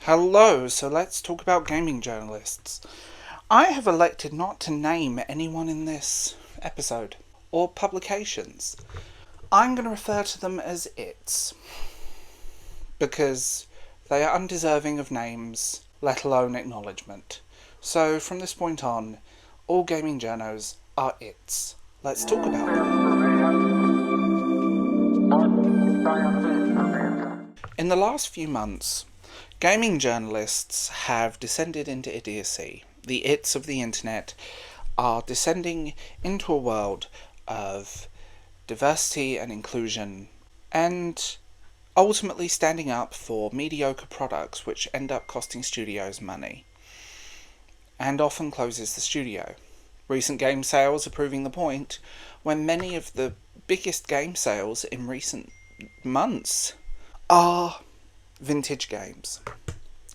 Hello, so let's talk about gaming journalists. I have elected not to name anyone in this episode or publications. I'm going to refer to them as its because they are undeserving of names, let alone acknowledgement. So from this point on, all gaming journos are its. Let's talk about them. In the last few months, gaming journalists have descended into idiocy. The its of the internet are descending into a world of diversity and inclusion and ultimately standing up for mediocre products which end up costing studios money and often closes the studio. Recent game sales are proving the point when many of the biggest game sales in recent months are vintage games.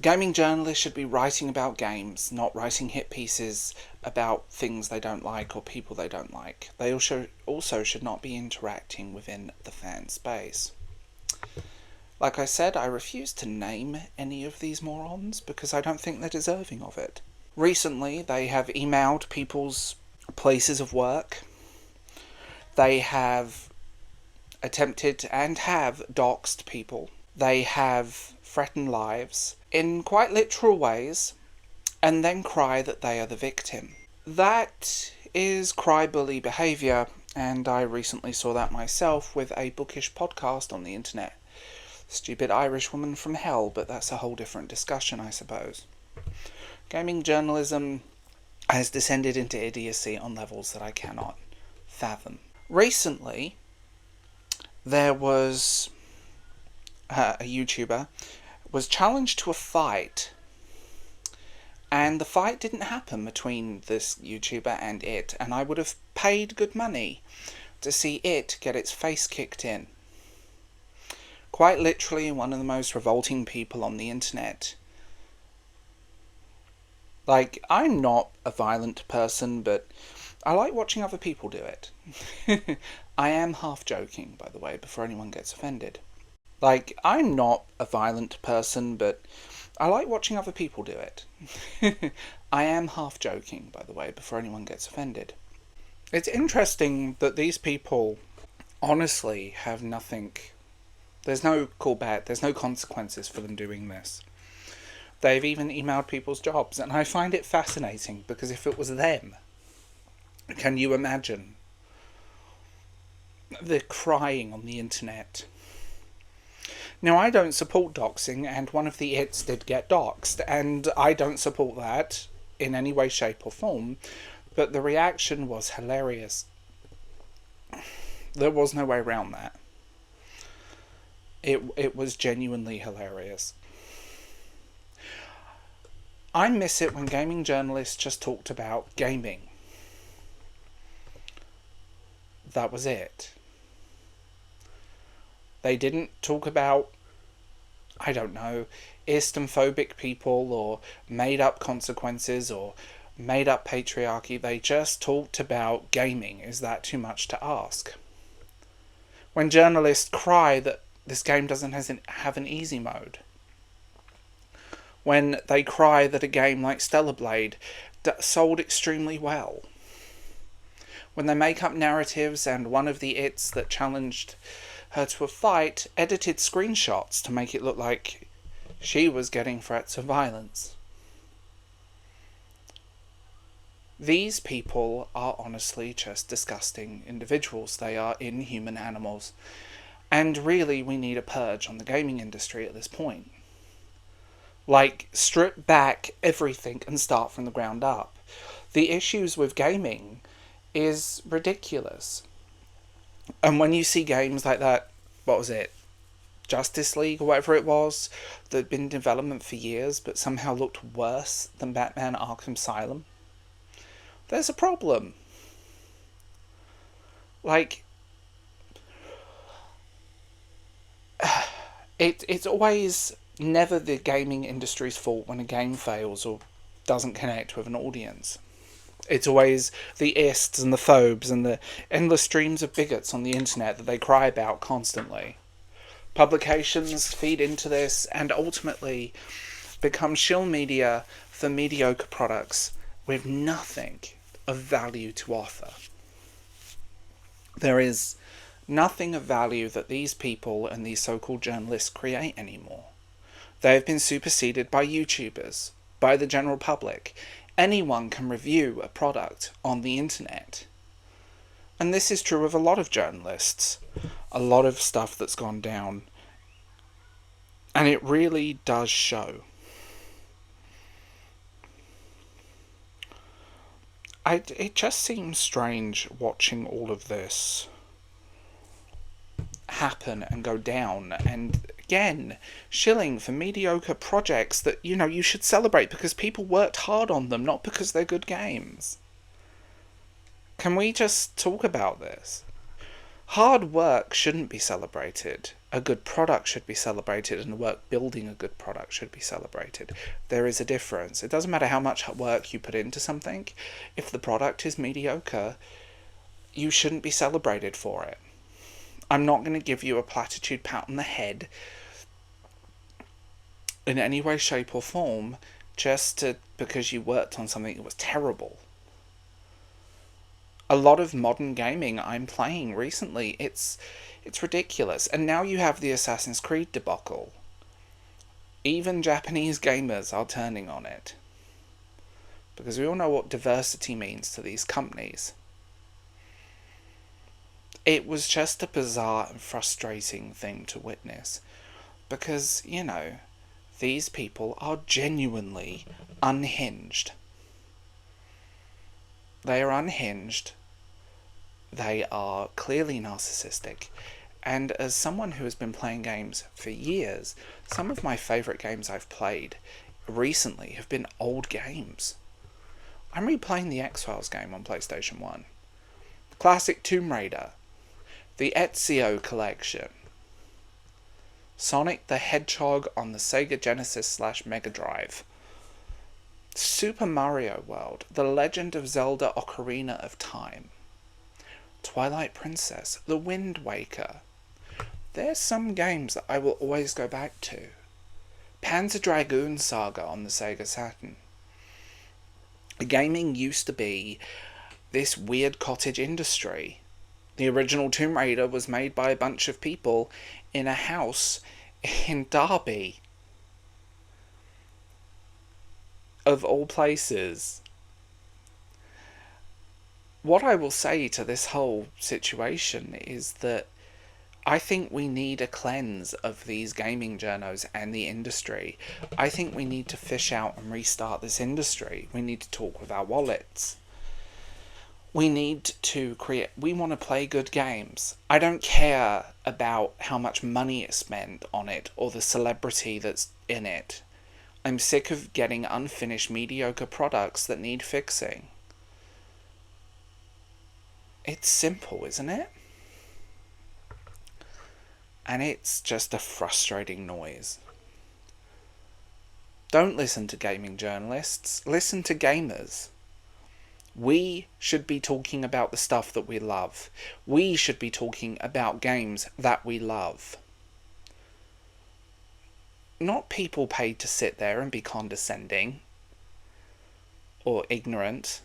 Gaming journalists should be writing about games, not writing hit pieces about things they don't like or people they don't like. They also should not be interacting within the fan space. Like I said, I refuse to name any of these morons because I don't think they're deserving of it. Recently, they have emailed people's places of work. They have attempted and have doxed people. They have threatened lives in quite literal ways and then cry that they are the victim. That is cry-bully behaviour, and I recently saw that myself with a bookish podcast on the internet. Stupid Irish woman from hell, but that's a whole different discussion, I suppose. Gaming journalism has descended into idiocy on levels that I cannot fathom. Recently, there was a YouTuber was challenged to a fight, and the fight didn't happen between this YouTuber and it, and I would have paid good money to see it get its face kicked in. Quite literally one of the most revolting people on the internet. Like, I'm not a violent person, but I like watching other people do it. I am half joking, by the way, before anyone gets offended. Like, I'm not a violent person, but I like watching other people do it. I am half joking, by the way, before anyone gets offended. It's interesting that these people honestly have nothing. There's no callback, there's no consequences for them doing this. They've even emailed people's jobs, and I find it fascinating because if it was them, can you imagine the crying on the internet? Now, I don't support doxing, and one of the its did get doxed, and I don't support that in any way, shape or form, but the reaction was hilarious. There was no way around that. It was genuinely hilarious. I miss it when gaming journalists just talked about gaming. That was it. They didn't talk about, I don't know, Islamophobic people or made up consequences or made up patriarchy. They just talked about gaming. Is that too much to ask? When journalists cry that this game doesn't have an easy mode. When they cry that a game like Stellar Blade sold extremely well. When they make up narratives and one of the its that challenged her to a fight edited screenshots to make it look like she was getting threats of violence. These people are honestly just disgusting individuals. They are inhuman animals. And really, we need a purge on the gaming industry at this point. Like, strip back everything and start from the ground up. The issues with gaming is ridiculous. And when you see games like that, what was it? Justice League or whatever it was, that had been in development for years but somehow looked worse than Batman Arkham Asylum. There's a problem. Like, it's always never the gaming industry's fault when a game fails or doesn't connect with an audience. It's always the ists and the phobes and the endless streams of bigots on the internet that they cry about constantly. Publications feed into this, and ultimately become shill media for mediocre products with nothing of value to offer. There is nothing of value that these people and these so-called journalists create anymore. They have been superseded by YouTubers, by the general public. Anyone can review a product on the internet. And this is true of a lot of journalists. A lot of stuff that's gone down. And it really does show. It just seems strange watching all of this happen and go down, and again, shilling for mediocre projects that, you should celebrate because people worked hard on them, not because they're good games. Can we just talk about this? Hard work shouldn't be celebrated. A good product should be celebrated, and the work building a good product should be celebrated. There is a difference. It doesn't matter how much work you put into something. If the product is mediocre, you shouldn't be celebrated for it. I'm not going to give you a platitude pat on the head in any way, shape or form because you worked on something that was terrible. A lot of modern gaming I'm playing recently, it's ridiculous. And now you have the Assassin's Creed debacle. Even Japanese gamers are turning on it. Because we all know what diversity means to these companies. It was just a bizarre and frustrating thing to witness. Because, these people are genuinely unhinged. They are unhinged. They are clearly narcissistic. And as someone who has been playing games for years, some of my favourite games I've played recently have been old games. I'm replaying the X-Files game on PlayStation 1. Classic Tomb Raider. The Ezio Collection. Sonic the Hedgehog on the Sega Genesis / Mega Drive. Super Mario World. The Legend of Zelda Ocarina of Time. Twilight Princess. The Wind Waker. There's some games that I will always go back to. Panzer Dragoon Saga on the Sega Saturn. Gaming used to be this weird cottage industry. The original Tomb Raider was made by a bunch of people in a house in Derby. Of all places. What I will say to this whole situation is that I think we need a cleanse of these gaming journos and the industry. I think we need to fish out and restart this industry. We need to talk with our wallets. We need to we want to play good games. I don't care about how much money is spent on it or the celebrity that's in it. I'm sick of getting unfinished mediocre products that need fixing. It's simple, isn't it? And it's just a frustrating noise. Don't listen to gaming journalists. Listen to gamers. We should be talking about the stuff that we love. We should be talking about games that we love. Not people paid to sit there and be condescending or ignorant.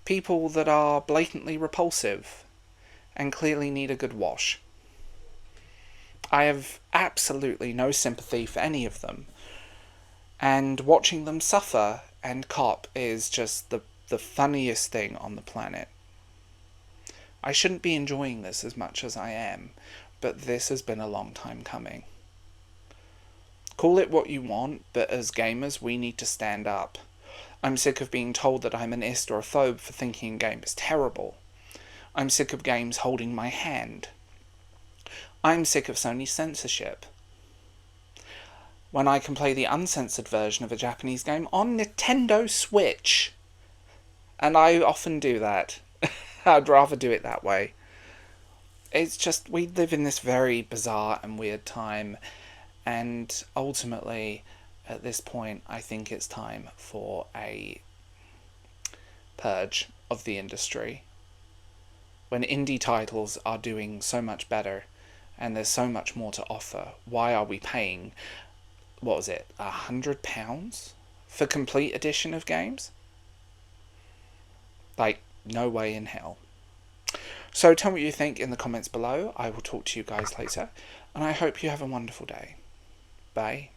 People that are blatantly repulsive and clearly need a good wash. I have absolutely no sympathy for any of them. And watching them suffer and cop is just the funniest thing on the planet. I shouldn't be enjoying this as much as I am, but this has been a long time coming. Call it what you want, but as gamers we need to stand up. I'm sick of being told that I'm an ist or a phobe for thinking a game is terrible. I'm sick of games holding my hand. I'm sick of Sony's censorship. When I can play the uncensored version of a Japanese game on Nintendo Switch. And I often do that. I'd rather do it that way. It's just, we live in this very bizarre and weird time. And ultimately, at this point, I think it's time for a purge of the industry. When indie titles are doing so much better and there's so much more to offer, why are we paying what was it, £100 for complete edition of games? Like, no way in hell. So tell me what you think in the comments below. I will talk to you guys later, and I hope you have a wonderful day. Bye.